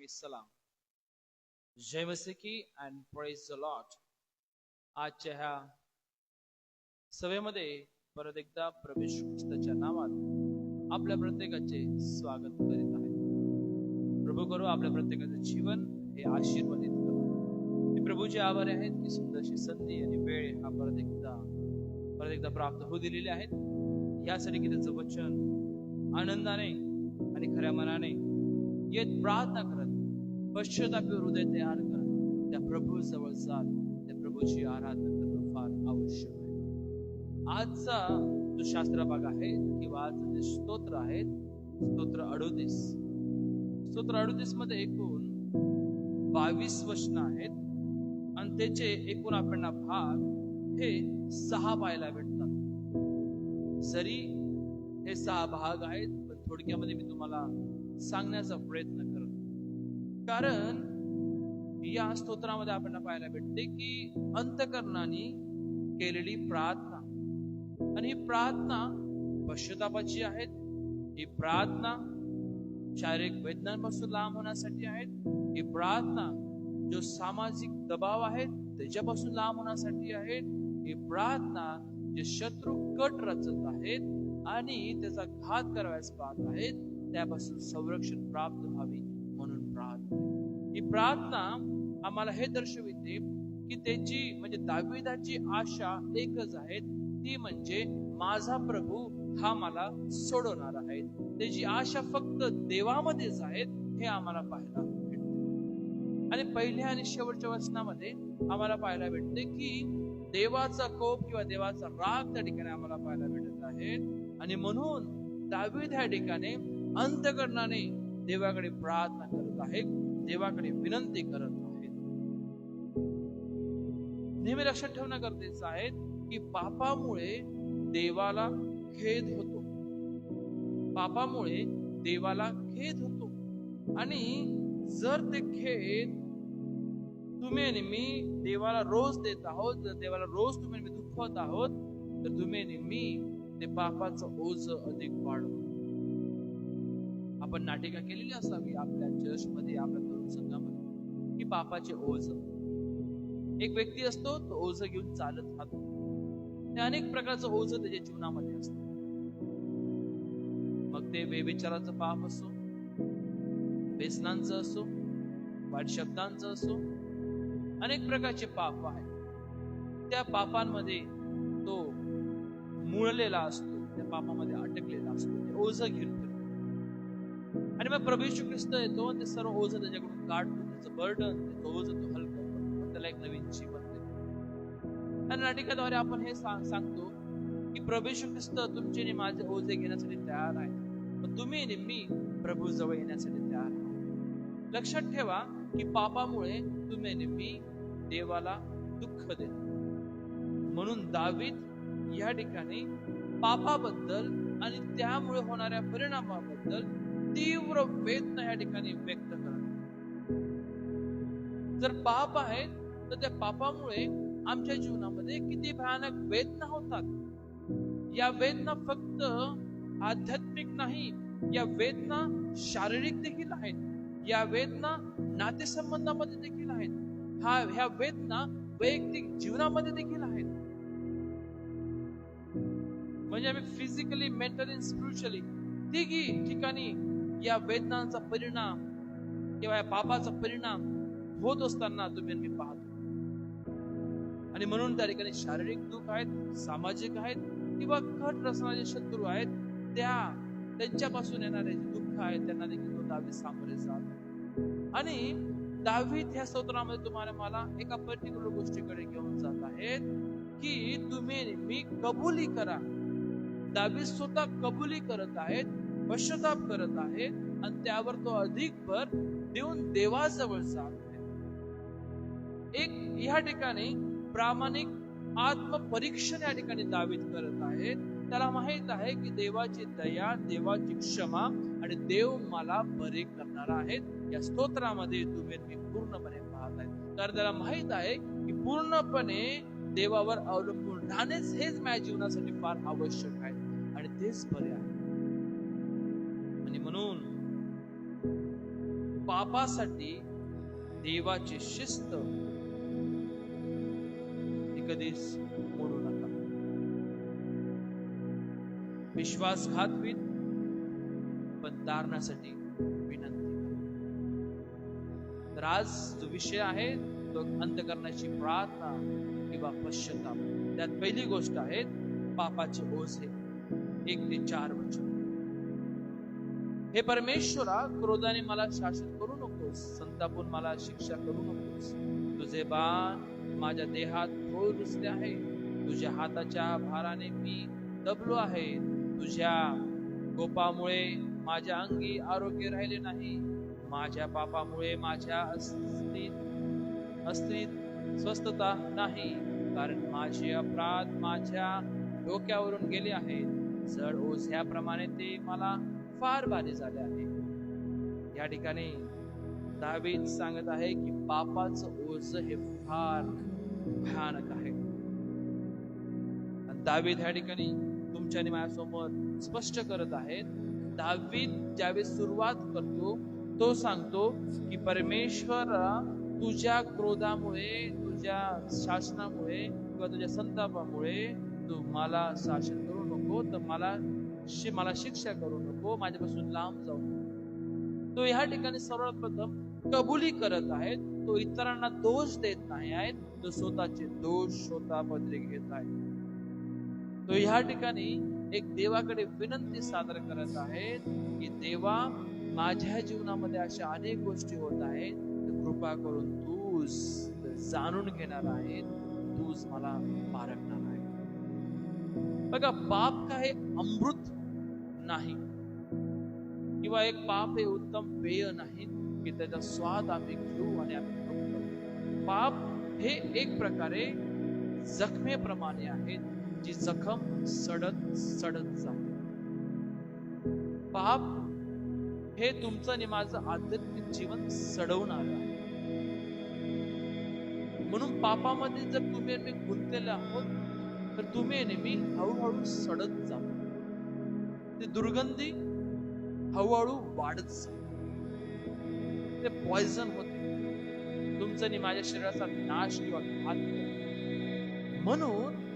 सलाम. जय मसीह की and praise the Lord. आजच्या ह्या सभेमध्ये परत एकदा प्रभू येशू ख्रिस्ताच्या नावात आपल्या प्रत्येकाचे स्वागत करीत आहे. प्रभू करो आपल्या प्रत्येकाचे जीवन हे आशीर्वादित करो. मी प्रभूचे आभारी आहेत की सुंदरशी संधी आणि वेळ हा परत एकदा प्राप्त होऊ दिलेले आहेत. यासाठी की त्याचं वचन आनंदाने आणि खऱ्या मनाने येत प्रार्थना करत पश्चातापी हृदय तयार करत त्या प्रभू जवळ जात त्या प्रभूची आराधना करणं फार आवश्यक आहे. आजचा जो शास्त्र भाग आहे किंवा आजचं जे स्तोत्र आहे स्तोत्र 38 मध्ये एकूण 22 वचन आहेत आणि त्याचे एकूण आपल्याला भाग हे 6 पाहायला भेटतात. जरी हे 6 भाग आहेत पण थोडक्यामध्ये मी तुम्हाला सांगण्याचा प्रयत्न करतो. कारण या स्तोत्रामध्ये आपल्याला पाहायला भेटते की अंतःकरणाने केलेली प्रार्थना आणि ही प्रार्थना पश्चातापाची आहेत. ही प्रार्थना शारीरिक वेदनांपासून लांब होण्यासाठी आहेत. ही प्रार्थना जो सामाजिक दबाव आहेत त्याच्यापासून लांब होण्यासाठी आहेत. ही प्रार्थना जे शत्रू कट रचत आहेत आणि त्याचा घात करावयास पाहत आहेत त्यापासून संरक्षण प्राप्त व्हावी म्हणून प्रार्थना. ही प्रार्थना आम्हाला हे दर्शविते की त्याची म्हणजे दाविदाची आशा एकच आहे, ती म्हणजे माझा प्रभू हा मला सोडवणार आहे. त्याची आशा फक्त देवामध्येच आहे हे आम्हाला पाहायला भेटते. आणि पहिल्या आणि शेवटच्या वचनामध्ये आम्हाला पाहायला भेटते की देवाचा कोप किंवा देवाचा राग त्या ठिकाणी आम्हाला पाहायला भेटत आहे. आणि म्हणून दावीद ह्या ठिकाणी अंतःकरणाने देवाकडे प्रार्थना करत आहे, देवाकडे विनंती करत आहे. नेहमी लक्षात ठेवणं गरजेचं आहे की पापामुळे देवाला खेद होतो. पापामुळे देवाला खेद होतो आणि जर ते खेद तुम्ही आणि मी देवाला रोज देत आहोत, जर देवाला रोज तुम्ही मी दुखवत आहोत तर तुम्ही आणि मी ते पापाचं ओझ अधिक वाढवतो. आपण नाटिका केलेली असावी आपल्या चर्चमध्ये, आपल्या तरुण संघामध्ये की पापाचे ओझ. एक व्यक्ती असतो तो ओझ घेऊन चालत राहतो. ते अनेक प्रकारचं ओझ त्याच्या जीवनामध्ये असतं. मग ते बेविचाराचं पाप असो, व्यसनांचं असो, वाईट शब्दांचं असो, अनेक प्रकारचे पाप आहेत. त्या पापांमध्ये तो मुळलेला असतो, त्या पापामध्ये अटकलेला असतो, ते ओझ घेऊन फिरतो. आणि मग प्रभू येशू ख्रिस्त येतो, ते सर्व ओझ त्याच्याकडून काढतो, त्याचं बर्डन, त्याचं ओझ तो हलकं करतो, त्याला एक नवीन जीवन देतो. आणि नाटिकाद्वारे आपण हे सांगतो की प्रभू येशू ख्रिस्त तुमचे आणि माझे ओझे घेण्यासाठी तयार आहे, पण तुम्ही आणि मी प्रभू जवळ येण्यासाठी तयार आहोत. लक्षात ठेवा की पापामुळे तुम्ही आणि मी देवाला दुःख देतो. म्हणून दावीद या ठिकाणी पापाबद्दल आणि त्यामुळे होणाऱ्या परिणामाबद्दल तीव्र वेदना या ठिकाणी व्यक्त करतात. जर पाप आहे तर त्या पापामुळे आमच्या जीवनामध्ये किती भयानक वेदना होतात. या वेदना फक्त आध्यात्मिक नाही, या वेदना शारीरिक देखील आहेत. या वेदना नातेसंबंधामध्ये देखील आहेत. ह्या वेदना वैयक्तिक जीवनामध्ये देखील आहेत. म्हणजे आम्ही फिजिकली, मेंटली, स्पिरिच्युअली तिघी ठिकाणी या वेदनांचा परिणाम किंवा या पापाचा परिणाम होत असताना तुम्ही मी पाहतो. आणि म्हणून त्या ठिकाणी शारीरिक दुःख आहेत, सामाजिक आहेत किंवा कट रचणारे शत्रू आहेत, त्यांच्यापासून येणारे जे दुःख आहेत त्यांना देखील तो दावीद सामोरे जात. आणि दावीद ह्या स्तोत्रामध्ये तुम्हाला मला एका पर्टिक्युलर गोष्टीकडे घेऊन जात आहेत की तुम्ही मी कबुली करा. दावीद स्वतः कबुली करत आहेत, पश्चाताप करत आहेत आणि त्यावर तो अधिक भर देऊन देवाजवळ जात आहे. एक या ठिकाणी प्रामाणिक आत्मपरीक्षण या ठिकाणी दावीद करत आहेत. त्याला माहित आहे की देवाची दया, देवाची क्षमा आणि देव मला बरे करणार आहेत. या स्तोत्रामध्ये तुम्ही मी पूर्णपणे पाहत आहेत. कारण त्याला माहित आहे की पूर्णपणे देवावर अवलंबून राहणेच हेच माझ्या जीवनासाठी फार आवश्यक आहे आणि तेच बरे आहे. आणि म्हणून पापासाठी देवाची शिस्त ही कधीच मोडू नका. विश्वासघातवीत पण तारणासाठी विनंती. तर आज जो विषय आहे तो अंतःकरणाची प्रार्थना किंवा पश्चाताप. त्यात पहिली गोष्ट आहे पापाचे ओझे. 1 ते 4 वचन. हे परमेश्वरा, क्रोधाने मला शासन करू नकोस, संतापून मला शिक्षा करू नकोस. तुझे बाण माझ्या देहात घोळ रुजले आहे. तुझ्या हाताच्या भाराने मी दबलो आहे. तुझ्या कोपामुळे माझ्या अंगी आरोग्य राहिले नाही. माझ्या पापामुळे माझ्या अस्थित स्वस्थता नाही, कारण माझे अपराध माझ्या डोक्यावरून गेले आहेत. जड ओझ्याप्रमाणे ते मला फार भारी झाले आहे. या ठिकाणी दावीद सांगत आहे की पापाचं ओझ हे फार भयानक आहे. दावीद या ठिकाणी तुमच्या आणि माझ्यासमोर स्पष्ट करत आहे. दावीद ज्यावेळेस सुरुवात करतो तो सांगतो की परमेश्वर, तुझ्या क्रोधामुळे, तुझ्या शासनामुळे किंवा तुझ्या संतापामुळे तू मला शासन करू नको, तर मला शिक्षा करू नको, माझ्यापासून लांब जाऊ नको. तो ह्या ठिकाणी सर्वप्रथम कबुली करत आहे. तो इतरांना दोष देत नाही आहे, तो स्वतःचे दोष स्वतः पदरी घेत आहे. तो ह्या ठिकाणी एक देवाकडे विनंती सादर करत आहे की देवा, माझ्या जीवनामध्ये अशा अनेक गोष्टी होत आहेत, कृपा करून तूच जाणून घेणार आहे, तूच मला पारखणार आहे. बघा, पाप काय अमृत नाही किंवा एक पाप हे उत्तम पेय नाही की त्याचा स्वाद आम्ही घेऊ आणि आम्ही करू. पाप हे एक प्रकारे जखमेप्रमाणे आहेत, जी जखम सडत सडत जाते. पाप हे तुमचं आणि माझं आध्यात्मिक जीवन सडवणार आहे. म्हणून पापामध्ये जर तुम्ही गुंतलेले आहोत तर तुम्ही नेहमी हळूहळू सडत जा. ते दुर्गंधी हळूहळू वाढत जा. ते पॉइझन होते, तुमचं आणि माझ्या शरीराचा नाश किंवा घात होतो. म्हणून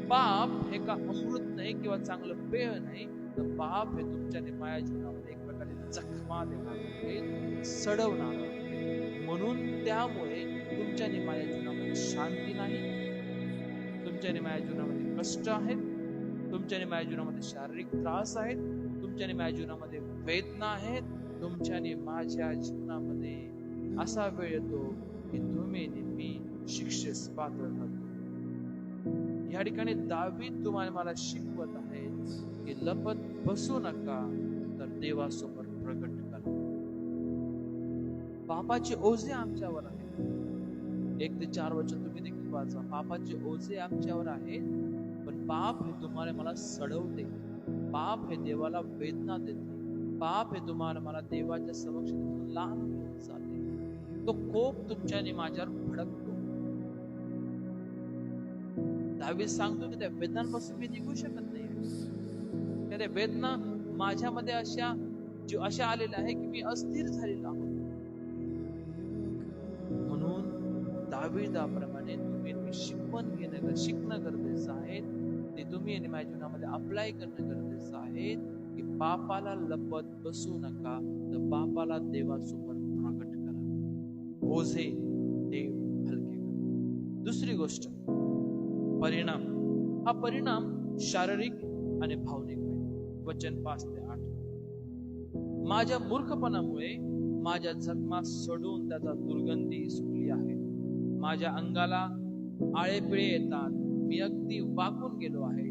पाप हे का अमृत नाही किंवा चांगलं पेय नाही, तर पाप हे तुमच्या आणि माझ्या जीवनामध्ये एक प्रकारे जखमा देणार आहे, सडवणार आहे. म्हणून त्यामुळे तुमच्या आणि माझ्या जीवनामध्ये शांती नाही, तुमच्या आणि माझ्या जीवनामध्ये कष्ट आहेत, तुमच्या आणि माझ्या जीवनामध्ये शारीरिक त्रास आहेत, तुमच्या आणि माझ्या जीवनामध्ये वेदना आहेत. तुमच्या आणि माझ्या जीवनामध्ये असा वेळ येतो की तुम्ही नेहमी शिक्षेस पात्र ठरतो. या ठिकाणी दावीद तुम्हाला मला शिकवत आहे की लपत बसू नका, तर देवासमोर प्रकट करा. पापाचे ओझे आमच्यावर आहेत. 1 ते 4 वचन तुम्ही देखील वाचा. पापाचे ओझे आमच्यावर आहेत, पण पाप हे तुम्हाला मला सडवते. पाप हे देवाला वेदना देते. पाप हे तुम्हाला मला देवाच्या समक्ष लांब घेऊन जाते. तो कोप तुमच्या आणि माझ्यावर भडकतो. दावीद सांगतो की त्या वेदनांपासून मी निघू शकत नाही. त्या वेदना माझ्यामध्ये अशा आलेल्या आहे की मी अस्थिर झालेला आहोत. म्हणून दावीदाप्रमाणे तुम्ही शिकणं गरजेचं आहे. ते तुम्ही आणि माझ्या जीवनामध्ये अप्लाय करणं गरजेचं आहे की पापाला लपत बसू नका, तर पापाला देवासमोर प्रकट करा. ओझे देव हलके करा. दुसरी गोष्ट, परिणाम. हा परिणाम शारीरिक आणि भावनिक आहे. वचन 5 ते 8. माझ्या मूर्खपणामुळे माझ्या जखमा सोडून त्याचा दुर्गंधी सुटली आहे. माझ्या अंगाला आळेपिळे येतात. मी अगदी वाकून गेलो आहे.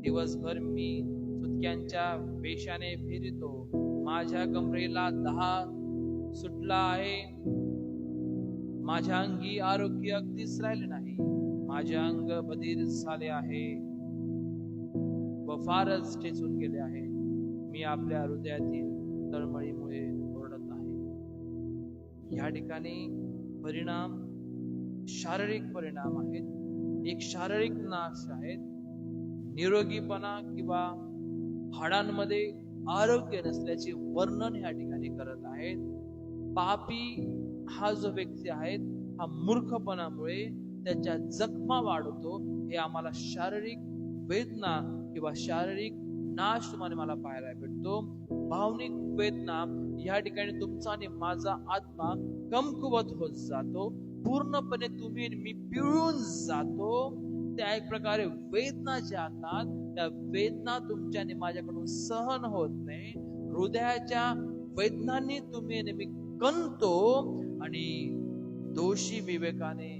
दिवसभर मी सुटक्यांच्या वेशाने फिरतो. माझ्या कमरेला 10 सुटला आहे. माझ्या अंगी आरोग्य अगदीच राहिले नाही. माझे अंग बधीर झाले आहे व फारच ठेचून गेले आहे. मी आपल्या हृदयातील तळमळीमुळे ओरडत आहे. या ठिकाणी परिणाम शारीरिक परिणाम आहेत. एक शारीरिक नाश आहे, निरोगीपणा किंवा हाडांमध्ये आरोग्य नसल्याचे वर्णन या ठिकाणी करत आहेत. पापी हा जो व्यक्ती आहे हा मूर्खपणामुळे त्याच्या जखमा वाढवतो. हे आम्हाला शारीरिक वेदना किंवा शारीरिक नाश तुम्हाला मला पाहायला भेटतो. भावनिक वेदना या ठिकाणी तुमचा आणि माझा आत्मा कमकुवत होत जातो. पूर्णपणे तुम्ही मी पिळून जातो. त्या एक प्रकारे वेदना ज्या असतात त्या वेदना तुमच्या आणि माझ्याकडून सहन होत नाही. हृदयाच्या वेदनांनी तुम्ही नेहमी कंतो आणि दोषी विवेकाने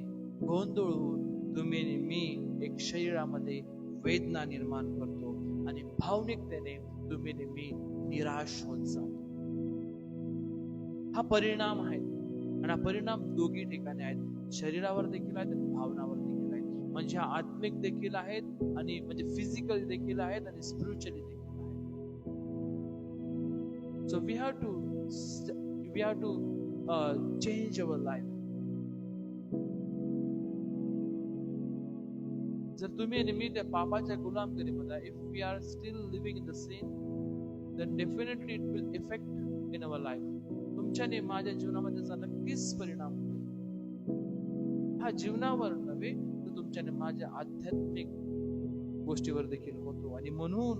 गोंधळून तुम्ही नेहमी एक शरीरामध्ये वेदना निर्माण करतो आणि भावनिकतेने तुम्ही नेहमी निराश होत जातो. हा परिणाम आहे आणि हा परिणाम दोघी ठिकाणी आहेत. शरीरावर देखील आहेत आणि भावनावर देखील आहेत. म्हणजे हा आत्मिक देखील आहेत आणि म्हणजे फिजिकली देखील आहेत आणि स्पिरिच्युअली देखील आहेत. So we have to change our life. जर तुम्ही नेहमी त्या पापाच्या गुलामगिरीमध्ये, if we are still living in the sin, then definitely it will affect in our life. तुमच्याने माझ्या जीवनामध्ये त्याचा नक्कीच परिणाम होईल. हा जीवनावर नव्हे तर तुमच्याने माझ्या आध्यात्मिक गोष्टीवर देखील होतो. आणि म्हणून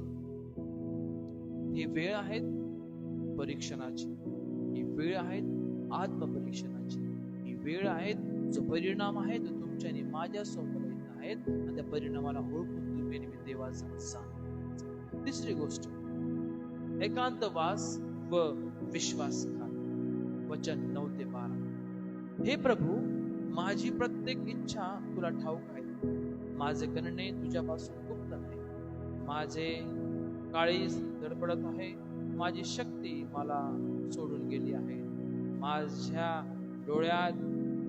ही वेळ आहे परीक्षणाची, ही वेळ आहे आत्मपरीक्षणाची, ही वेळ आहे जो परिणाम आहे तो तुमच्याने माझ्या समोर येत आहेत आणि त्या परिणामाला ओळखून तुम्ही देवाचा सांग. तिसरी गोष्ट, एकांतवास व विश्वासघात. वचन 9 ते 12. हे प्रभू, माझी प्रत्येक इच्छा तुला ठाऊक आहे. माझे करणे तुझ्यापासून गुप्त नाही. माझे काळीज धडपडत आहे. माझी शक्ती मला सोडून गेली आहे. माझ्या डोळ्यात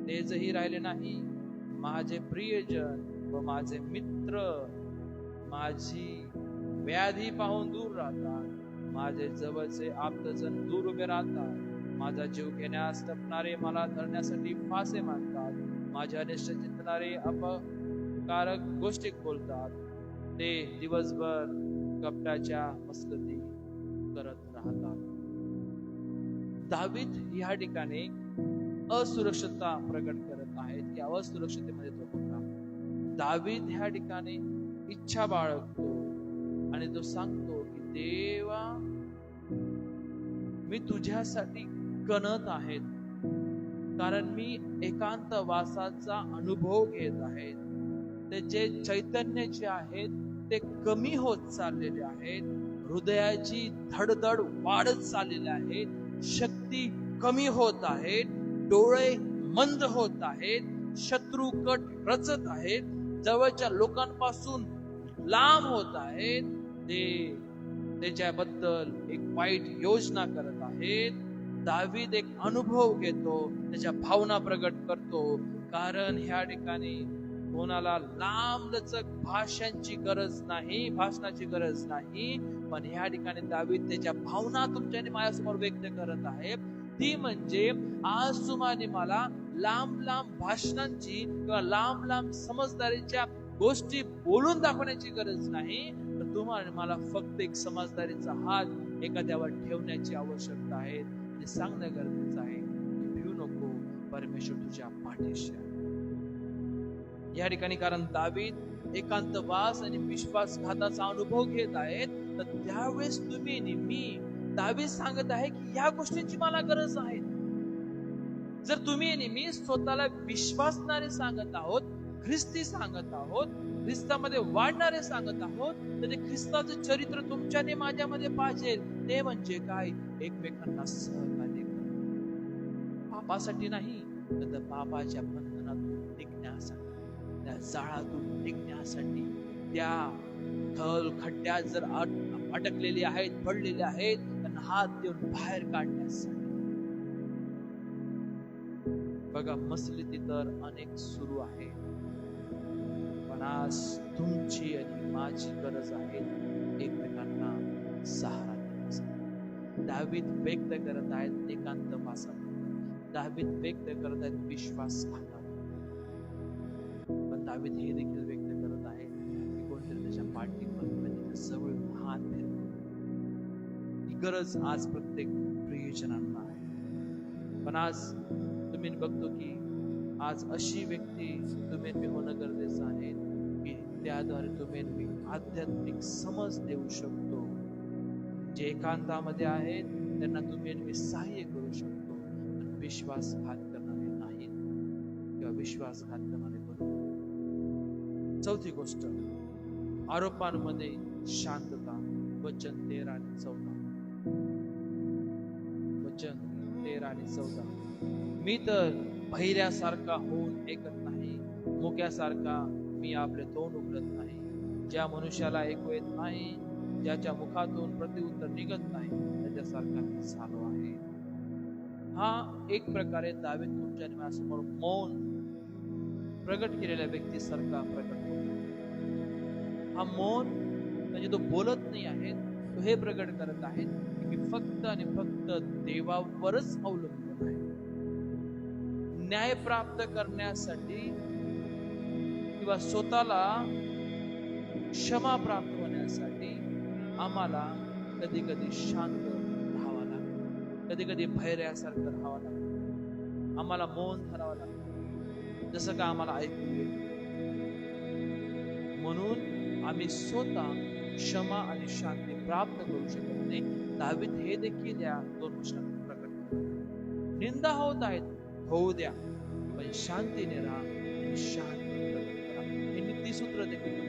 तेजही राहिले नाही. माझे प्रियजन व माझे मित्र माझी व्याधी पाहून दूर राहतात. माझे जवळचे आप्तजन दूर उभे राहतात. माझा जीव घेण्यास टपणारे मला धरण्यासाठी फासे मारतात. माझे अनिष्ट चिंतणारे अपकारक गोष्टी बोलतात. ते दिवसभर कपटाच्या मसलती करत राहतात. दावीद या ठिकाणी असुरक्षता प्रकट करत आहेत की असुरक्षतेमध्ये तो होता. दावीद ह्या ठिकाणी इच्छा बाळगतो आणि तो सांगतो की देवा, मी तुझ्यासाठी कणत आहेत, कारण मी एकांतवासाचा अनुभव घेत आहे. त्याचे चैतन्य जे आहेत ते कमी होत चाललेले आहेत. हृदयाची धडधड वाढत चाललेली आहे. शक्ती कमी होत आहेत. डोळे मंद होत आहेत. शत्रू कट रचत आहेत. जवळच्या लोकांपासून लांब होत आहेत. ते त्याच्याबद्दल एक वाईट योजना करत आहेत. दावीद एक अनुभव घेतो, त्याच्या भावना प्रगट करतो. कारण ह्या ठिकाणी कोणाला लांब लचक भाषणाची गरज नाही, पण ह्या ठिकाणी दावीद त्याच्या भावना तुमच्याने माझ्यासमोर व्यक्त करत आहे. ती म्हणजे आज तुम्हाला मला लांब लांब भाषणांची किंवा लांब लांब समजदारीच्या गोष्टी बोलून दाखवण्याची गरज नाही, तर तुम्हाला मला फक्त एक समजदारीचा हात एखाद्यावर ठेवण्याची आवश्यकता आहे. आणि सांगणं गरजेचं आहे की भिवू नको, परमेश्वर तुझ्या पाठीशी आहे. या ठिकाणी कारण दावीद एकांतवास आणि विश्वासघाताचा अनुभव घेत आहेत, तर त्यावेळेस तुम्ही नेहमी दावीद सांगत आहे की या गोष्टींची मला गरज आहे. जर तुम्ही नेहमी स्वतःला विश्वासणारे सांगत आहोत, ख्रिस्ती सांगत आहोत, ख्रिस्तामध्ये वाढणारे सांगत आहोत, तर ते ख्रिस्ताचं चरित्र तुमच्याने माझ्यामध्ये पाहिजे. ते म्हणजे काय? एकमेकांना सहकार्य करणं. पापासाठी नाही, तर पापाच्या बंधनातून निघण्यासाठी, त्या जाळातून निघण्यासाठी, त्या थल खड्ड्यात जर अटकलेले आहेत, पडलेले आहेत, त्यांना हात देऊन बाहेर काढण्यासाठी. बघा, मसलिती तर अनेक सुरू आहे, पण आज तुमची आणि माझी गरज आहे एकमेकांना सहारा देण्यासाठी. दावीद व्यक्त करत आहेत एकांतवासात, दावीद व्यक्त करत आहेत विश्वासघातात, पण दावीद हे देखील व्यक्त करत आहे की कोणतरी त्याच्या पाठीवर त्याच्या जवळ हात फिरवतो. ही गरज आज प्रत्येक प्रियजनांना आहे. पण आज तुम्ही बघतो की आज अशी व्यक्ती तुम्ही मी होणं गरजेचं आहे की त्याद्वारे तुम्ही मी आध्यात्मिक समज देऊ शकतो. जे एकांतामध्ये आहेत त्यांना तुम्ही मी सहाय्य करू शकतो, पण विश्वासघात करणारे नाही किंवा विश्वासघात करणारे बनतो. चौथी गोष्ट, आरोपांमध्ये शांतता. वचन 13 आणि 14. वचन 13 आणि 14. मी तर बहिऱ्यासारखा होऊन ऐकत नाही, मुक्यासारखा मी आपले तोंड उघडत नाही. ज्या मनुष्याला ऐकू येत नाही, ज्याच्या मुखातून प्रत्युत्तर निघत नाही, त्याच्यासारखा मी झालो आहे. हा एक प्रकारे दावीद तुमच्या माझ्यासमोर मौन प्रगट केलेल्या व्यक्तीसारखा प्रकट होतो. हा मौन म्हणजे तो बोलत नाही आहे, तो हे प्रकट करत आहे की मी फक्त आणि फक्त देवावरच अवलंबून आहे. न्याय प्राप्त करण्यासाठी किंवा स्वतःला क्षमा प्राप्त होण्यासाठी आम्हाला कधी कधी शांत राहावं लागतं, कधी कधी भैर्यासारखं राहावं लागतं, आम्हाला मौन धरावं लागतं, जसं का आम्हाला ऐकू येईल. म्हणून आम्ही स्वतः क्षमा आणि शांती प्राप्त करू शकत नाही. दावीद हे देखील या दोन गोष्टी प्रकट करतात. निंदा होत आहेत, होऊ द्या, पण शांतीने राहा आणि शांती प्रकट करा. हे नीतिसूत्र देखील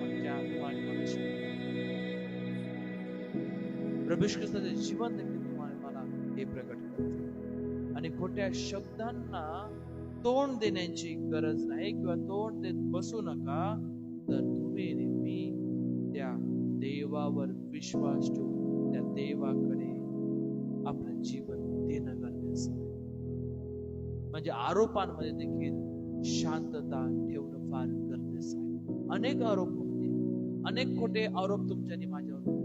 प्रभू ख्रिस्ताचे जीवन देखील तुम्हाला मला हे प्रकट करते. आणि खोट्या शब्दांना तोंड देण्याची गरज नाही किंवा तोंड देत बसू नका, तर तुम्ही नेहमी त्या देवावर विश्वास ठेवून त्या देवाकडे आपलं जीवन देणं गरजेचं आहे. म्हणजे आरोपांमध्ये देखील शांतता ठेवणं फार गरजेचं आहे. अनेक आरोप होते, अनेक खोटे आरोप तुमच्यानी माझ्यावर होते,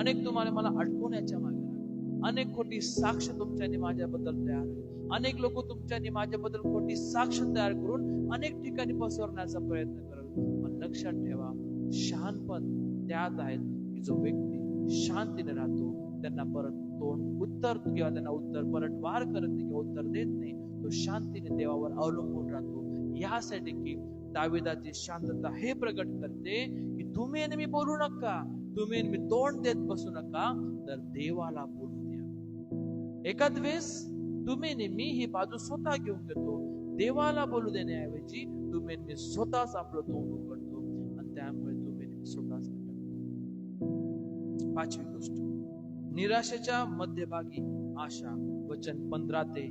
अनेक तुम्हाला मला अडकवण्याच्या मागे लागले, अनेक खोटी साक्ष तुमच्यानी माझ्याबद्दल तयार होईल, अनेक लोक तुमच्यानी माझ्याबद्दल खोटी साक्ष तयार करून अनेक ठिकाणी पसरवण्याचा प्रयत्न करत. पण लक्षात ठेवा, शहाणपण त्यात आहेत की जो व्यक्ती शांतीने राहतो, त्यांना परत तोंड उत्तर किंवा त्यांना उत्तर परतवार करत नाही किंवा उत्तर देत नाही, तो शांतीने देवावर अवलंबून राहतो. यासाठी की दाविदाची शांतता हे प्रकट करते की तुम्ही नेहमी बोलू नका, तुम्ही नेहमी तोंड देत बसू नका, तर देवाला बोलू द्या. एखाद वेळेस तुम्ही नेहमी ही बाजू स्वतः घेऊन घेतो, देवाला बोलू देण्याऐवजी तुम्ही नेहमी स्वतःच आपलं तोंड उघडतो आणि त्यामुळे तुम्ही नेहमी स्वतःच. पाचवी गोष्ट, निराशेच्या मध्यभागी आशा. वचन 15 ते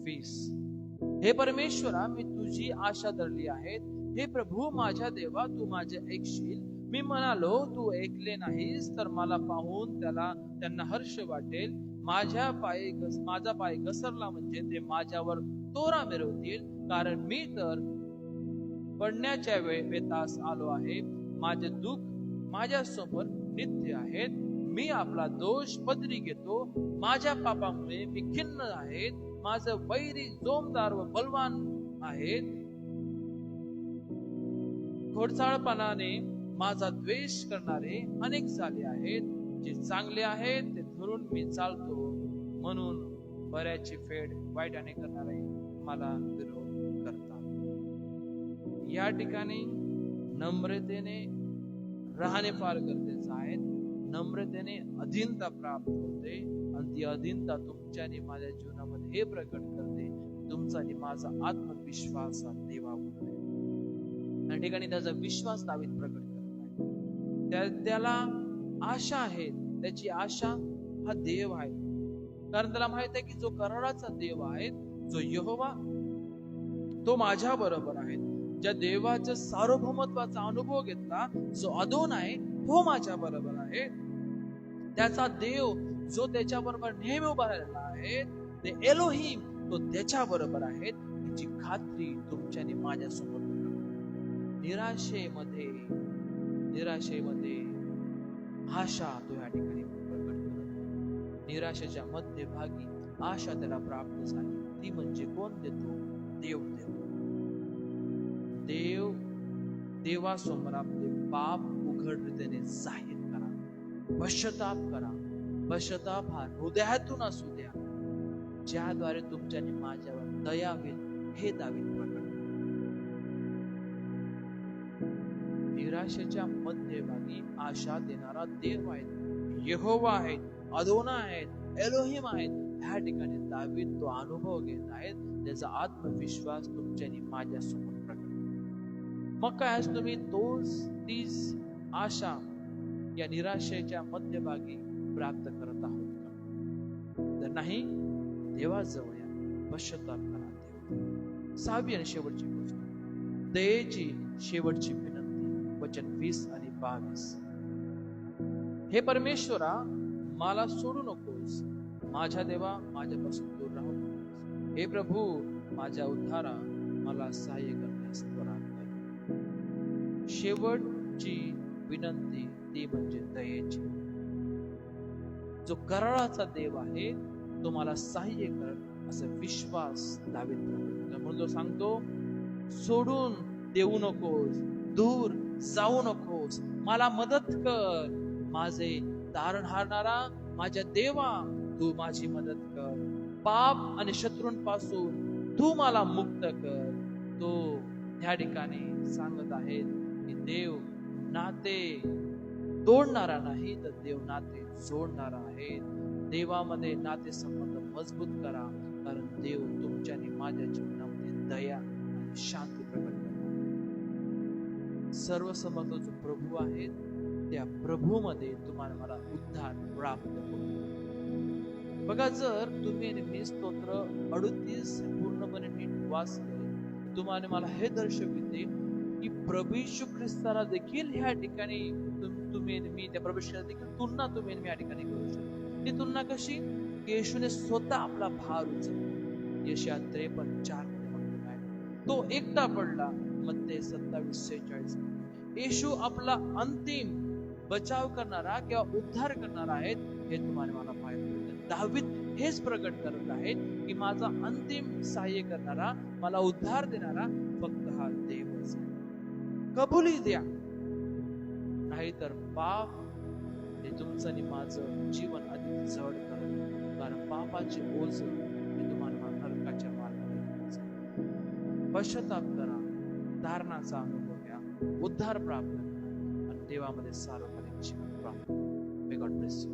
20. हे परमेश्वरा, मी तुझी आशा धरली आहे. हे प्रभू माझ्या देवा, तू माझे ऐकशील. मी म्हणालो, तू ऐकले नाहीस, तर मला पाहून त्यांना हर्ष वाटेल. माझा पाय घसरला म्हणजे ते माझ्यावर तोरा मिरवतील, कारण मी तर पडण्याच्या वेतास आलो आहे. माझे दुःख माझ्या समोर नित्य आहेत. मी आपला दोष पदरी घेतो. माझ्या पापामुळे मी खिन्न आहेत. माझं वैरी जोमदार व बलवान आहेत. खोडसाळपणाने माझा द्वेष करणारे अनेक झाले आहेत. जे चांगले आहेत ते धरून मी चालतो, म्हणून बऱ्याची फेड वाईटाने करणारे मला विरोध करतात. या ठिकाणी नम्रतेने राहणे फार गरजेचं आहे. नम्रतेने अधीनता प्राप्त होते आणि ती अधीनता तुमच्या आणि माझ्या जीवनामध्ये हे प्रकट करते, तुमचा आणि माझा आत्मविश्वास देवावर आहे. या ठिकाणी त्याचा विश्वास दावीद प्रकट करत आहे. त्याला आशा आहे, त्याची आशा हा देव आहे. कारण त्याला माहित आहे की जो कराराचा देव आहे, जो यहोवा, तो माझ्या बरोबर आहे. ज्या देवाच्या सार्वभौमत्वाचा अनुभव घेतला जो अदोन आहे, तो माझ्या बरोबर आहे. त्याचा देव जो त्याच्या बरोबर नेहमी उभा राहिलेला आहे, ते एलोहिम, तो त्याच्या बरोबर आहे. त्याची खात्री तुमच्या आणि माझ्या समोर. निराशेमध्ये आशा तो या ठिकाणी प्रकट करतो. निराशेच्या मध्यभागी आशा त्याला प्राप्त झाली. ती म्हणजे कोण देतो? देव देतो. देवासमोर आपले पाप उघडरीतीने जाहीर करा, पश्चाताप करा. पश्चाताप हा हृदयातून असू द्या. ज्याद्वारे तुमच्याने माझ्यावर दया होईल हे दावीद प्रकट. निराशेच्या मध्यभागी आशा देणारा देव आहे, यहोवा आहेत, अदोना आहेत, एलोहिम आहेत. ह्या ठिकाणी दावीद तो अनुभव घेत आहेत, त्याचा आत्मविश्वास तुमच्याने माझ्यासमोर प्रकट. मग काय आज तुम्ही तीच आशा या निराशेच्या मध्यभागी प्राप्त करत आहोत का? जर नाही, देवाजवळ या, पश्चाताप करा. 6वी आणि शेवटची गोष्ट, दयेची शेवटची विनंती, वचन 20 आणि 22. हे परमेश्वरा, मला सोडू नकोस. माझ्या देवा, माझ्यापासून दूर राहू नकोस. हे प्रभू, माझ्या उद्धारा, मला सहाय्य करण्यास त्वरा कर. शेवटची विनंती ती म्हणजे दयेची. जो कराळाचा देव आहे तो मला सहाय्य कर असा विश्वास दावीद प्रकट. म्हणून तो सांगतो, सोडून देऊ नकोस, दूर जाऊ नकोस, मला मदत कर. माझे तारण हारणारा माझ्या देवा, तू माझी मदत कर. पाप आणि शत्रूंपासून तू मला मुक्त कर. तो त्या ठिकाणी सांगत आहे की देव नाते तोडणारा नाही, तर देव नाते जोडणारा आहे. देवामध्ये नाते संबंध मजबूत करा, कारण देव तुमच्या आणि माझ्या जीवनामध्ये दया आणि शांती प्रकट करणार. सर्वसमर्थ जो प्रभू आहे, त्या प्रभूमध्ये तुम्हाला मला उद्धार प्राप्त होतो. बघा, जर तुम्ही मी स्तोत्र 38 पूर्णपणे नीट वाचले, तुम्हाला मला हे दर्शविते की प्रभू येशू ख्रिस्ताला देखील ह्या ठिकाणी तुम्ही मी त्या प्रभू येशूला देखील तुलना तुम्ही या ठिकाणी करू शकता. ती तुलना कशी? की येशूने स्वतः आपला भार उचलला. यशया 53:4 मध्ये आहे, तो एकटा पडला. मत्ते 27:46. येशू आपला अंतिम बचाव करणारा किंवा उद्धार करणारा आहे, हे तुम्हाला मला माहिती. दावीद हेच प्रकट करत आहे की माझा अंतिम सहाय्य करणारा, मला उद्धार देणारा फक्त हा देवच आहे. कबुली द्या, नाहीतर पाप हे तुमचं आणि माझं जीवन अधिक जड करेल. कारण पापाचे ओझ हे तुम्हाला नरकाच्या मार्गाने. पश्चाताप करा, धारणाचा अनुभव घ्या, उद्धार प्राप्त करा आणि देवामध्ये सार्वकालिक जीवन प्राप्त. May God bless you.